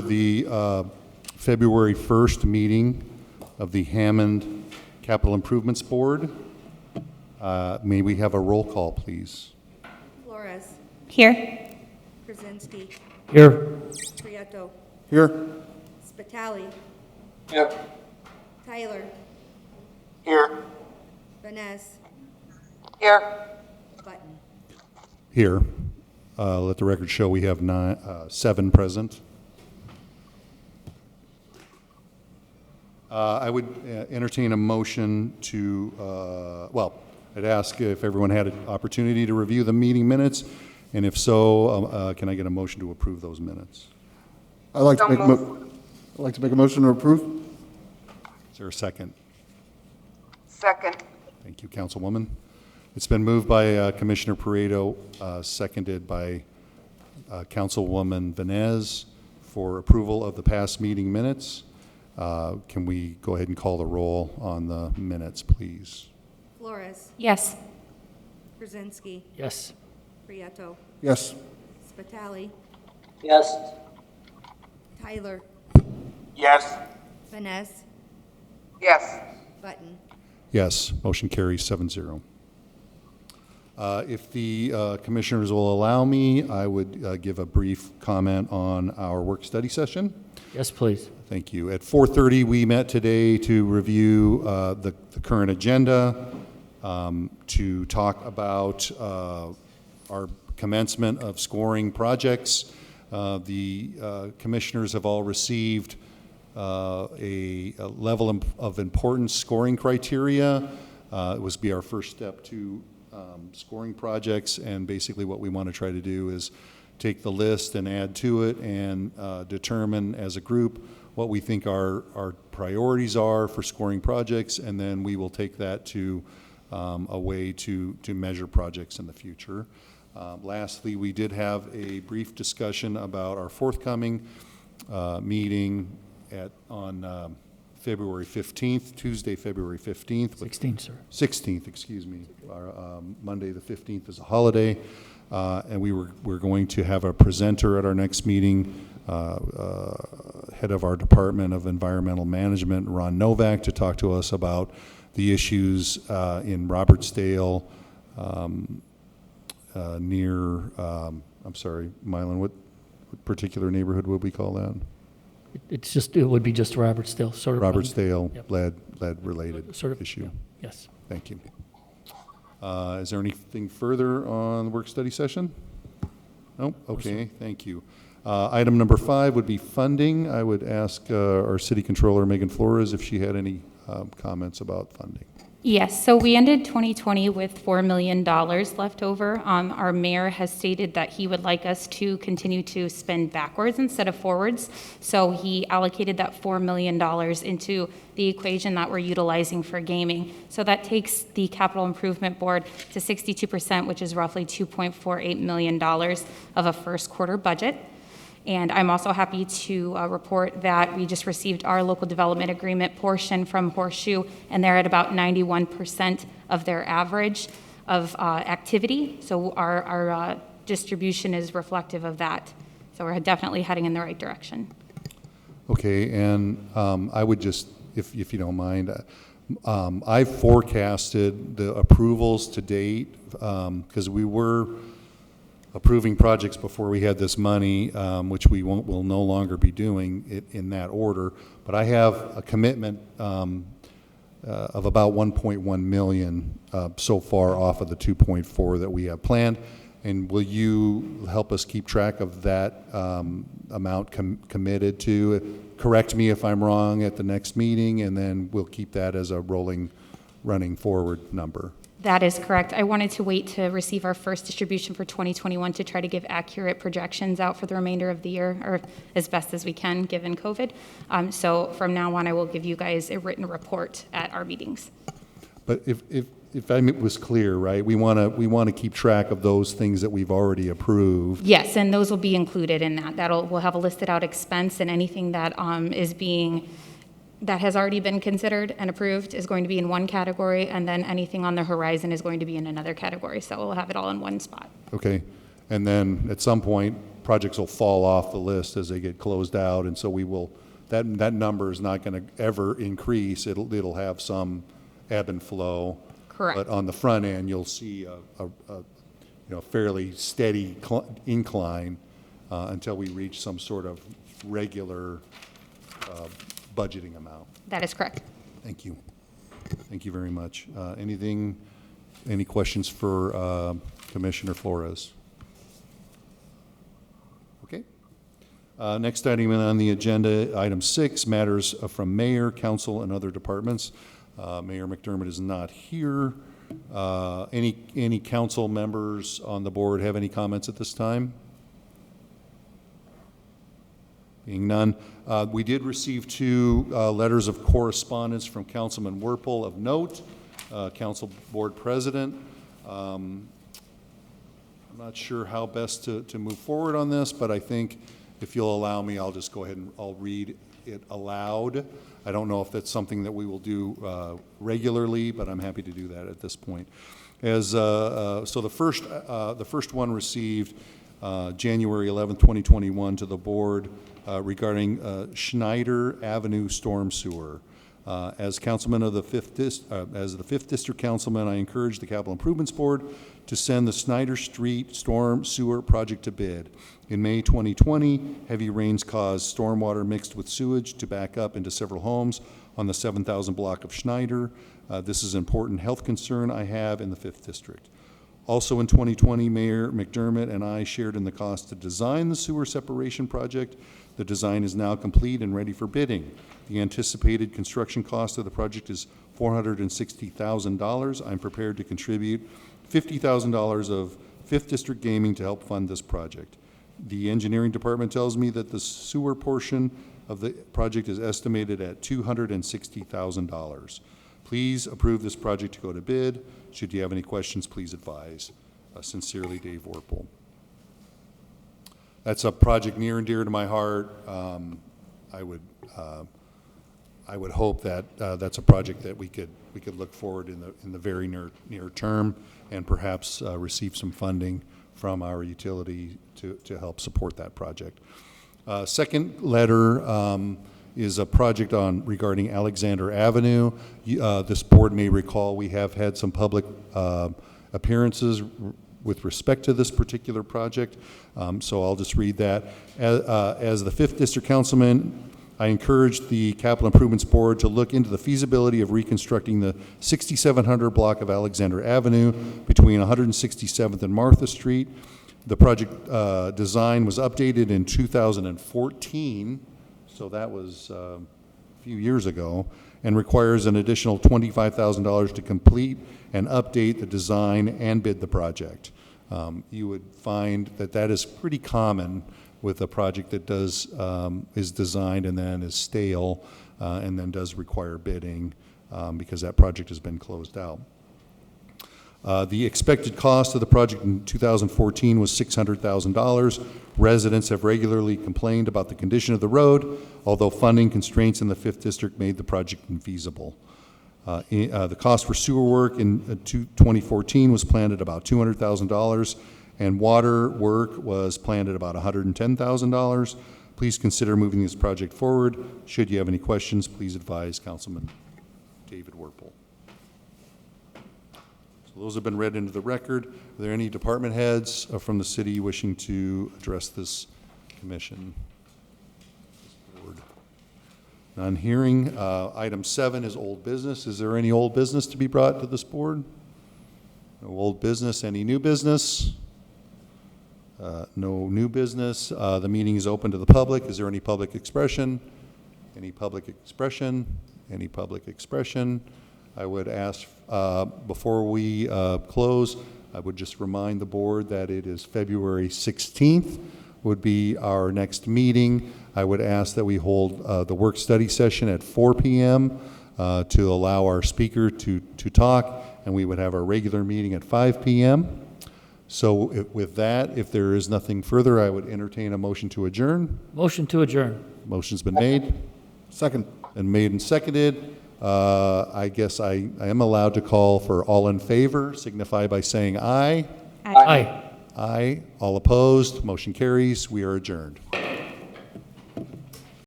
The February 1st meeting of the Hammond Capital Improvements Board. May we have a roll call, please? Flores. Here. Krasinski. Here. Prieto. Here. Spitali. Here. Tyler. Here. Vanez. Here. Button. Here. Let the record show we have 7 present. I would entertain a motion to, I'd ask if everyone had an opportunity to review the meeting minutes, and if so, can I get a motion to approve those minutes? I'd like to make a motion to approve. Is there a second? Second. Thank you, Councilwoman. It's been moved by Commissioner Pareto, seconded by Councilwoman Vanez for approval of the past meeting minutes. Can we go ahead and call the roll on the minutes, please? Flores. Yes. Krasinski. Yes. Prieto. Yes. Spitali. Yes. Tyler. Yes. Vanez. Yes. Button. Yes, motion carries 7-0. If the commissioners will allow me, I would give a brief comment on our work-study session. Yes, please. Thank you. At 4:30, we met today to review the current agenda, to talk about our commencement of scoring projects. The commissioners have all received a level of importance scoring criteria. It was be our first step to scoring projects, and basically what we want to try to do is take the list and add to it and determine as a group what we think our priorities are for scoring projects, and then we will take that to a way to measure projects in the future. Lastly, we did have a brief discussion about our forthcoming meeting on February 15th, Tuesday, February 15th. 16, sir. 16th, excuse me. Our, Monday the 15th is a holiday, and we're going to have a presenter at our next meeting, head of our Department of Environmental Management, Ron Novak, to talk to us about the issues in Robertsdale near, I'm sorry, Mylan, what particular neighborhood would we call that? It would be just Robertsdale, sort of. Robertsdale, Yep. lead-related Sort of issue. yeah. Yes. Thank you. Is there anything further on the work-study session? No? Okay, thank you. Item number 5 would be funding. I would ask our City Controller, Megan Flores, if she had any comments about funding. Yes, so we ended 2020 with $4 million left over. Our mayor has stated that he would like us to continue to spend backwards instead of forwards. So he allocated that $4 million into the equation that we're utilizing for gaming. So that takes the Capital Improvement Board to 62%, which is roughly $2.48 million of a first quarter budget. And I'm also happy to report that we just received our local development agreement portion from Horseshoe, and they're at about 91% of their average of activity. So our distribution is reflective of that. So we're definitely heading in the right direction. Okay, and I would just, if you don't mind, I've forecasted the approvals to date, because we were approving projects before we had this money, which will no longer be doing it in that order. But I have a commitment of about 1.1 million so far off of the 2.4 that we have planned. And will you help us keep track of that amount committed to? Correct me if I'm wrong at the next meeting, and then we'll keep that as a running forward number. That is correct. I wanted to wait to receive our first distribution for 2021 to try to give accurate projections out for the remainder of the year, or as best as we can given COVID. So from now on, I will give you guys a written report at our meetings. But if I was clear, right, we want to keep track of those things that we've already approved. Yes, and those will be included in that. We'll have a listed out expense, and anything that that has already been considered and approved is going to be in one category, and then anything on the horizon is going to be in another category. So we'll have it all in one spot. Okay, and then at some point, projects will fall off the list as they get closed out, and so we will, that number is not going to ever increase. It'll have some ebb and flow. Correct. But on the front end, you'll see a fairly steady incline until we reach some sort of regular budgeting amount. That is correct. Thank you. Thank you very much. Any questions for Commissioner Flores? Okay. Next item on the agenda, item 6, matters from mayor, council, and other departments. Mayor McDermott is not here. Any council members on the board have any comments at this time? Being none, we did receive 2 letters of correspondence from Councilman Werpel of note, Council Board President. I'm not sure how best to move forward on this, but I think if you'll allow me, I'll just go ahead and I'll read it aloud. I don't know if that's something that we will do regularly, but I'm happy to do that at this point. So the first one received January 11th, 2021 to the board regarding Schneider Avenue storm sewer. As councilman of the 5th District Councilman, I encourage the Capital Improvements Board to send the Snyder Street Storm Sewer Project to bid. In May 2020, heavy rains caused stormwater mixed with sewage to back up into several homes on the 7,000 block of Schneider. This is an important health concern I have in the 5th District. Also in 2020, Mayor McDermott and I shared in the cost to design the sewer separation project. The design is now complete and ready for bidding. The anticipated construction cost of the project is $460,000. I'm prepared to contribute $50,000 of 5th District Gaming to help fund this project. The engineering department tells me that the sewer portion of the project is estimated at $260,000. Please approve this project to go to bid. Should you have any questions, please advise. Sincerely, Dave Werpel. That's a project near and dear to my heart. I would hope that that's a project that we could look forward in the very near term, and perhaps receive some funding from our utility to help support that project. Second letter is a project regarding Alexander Avenue. This board may recall we have had some public appearances with respect to this particular project, so I'll just read that. As the 5th District Councilman, I encourage the Capital Improvements Board to look into the feasibility of reconstructing the 6700 block of Alexander Avenue between 167th and Martha Street. The project design was updated in 2014, so that was a few years ago, and requires an additional $25,000 to complete and update the design and bid the project. You would find that is pretty common with a project that is designed and then is stale and then does require bidding because that project has been closed out. The expected cost of the project in 2014 was $600,000. Residents have regularly complained about the condition of the road, although funding constraints in the 5th District made the project infeasible. The cost for sewer work in 2014 was planned at about $200,000, and water work was planned at about $110,000. Please consider moving this project forward. Should you have any questions, please advise Councilman David Werpel. So those have been read into the record. Are there any department heads from the city wishing to address this commission? None hearing. Item 7 is old business. Is there any old business to be brought to this board? No old business. Any new business? No new business. The meeting is open to the public. Is there any public expression? Any public expression? Any public expression? I would ask, before we close, I would just remind the board that it is February 16th would be our next meeting. I would ask that we hold the work study session at 4 p.m. To allow our speaker to talk, and we would have our regular meeting at 5 p.m. So with that, if there is nothing further, I would entertain a motion to adjourn. Motion to adjourn. Motion's been made. Second. And made and seconded. I guess I am allowed to call for all in favor, signify by saying aye. Aye. Aye. All opposed, motion carries. We are adjourned.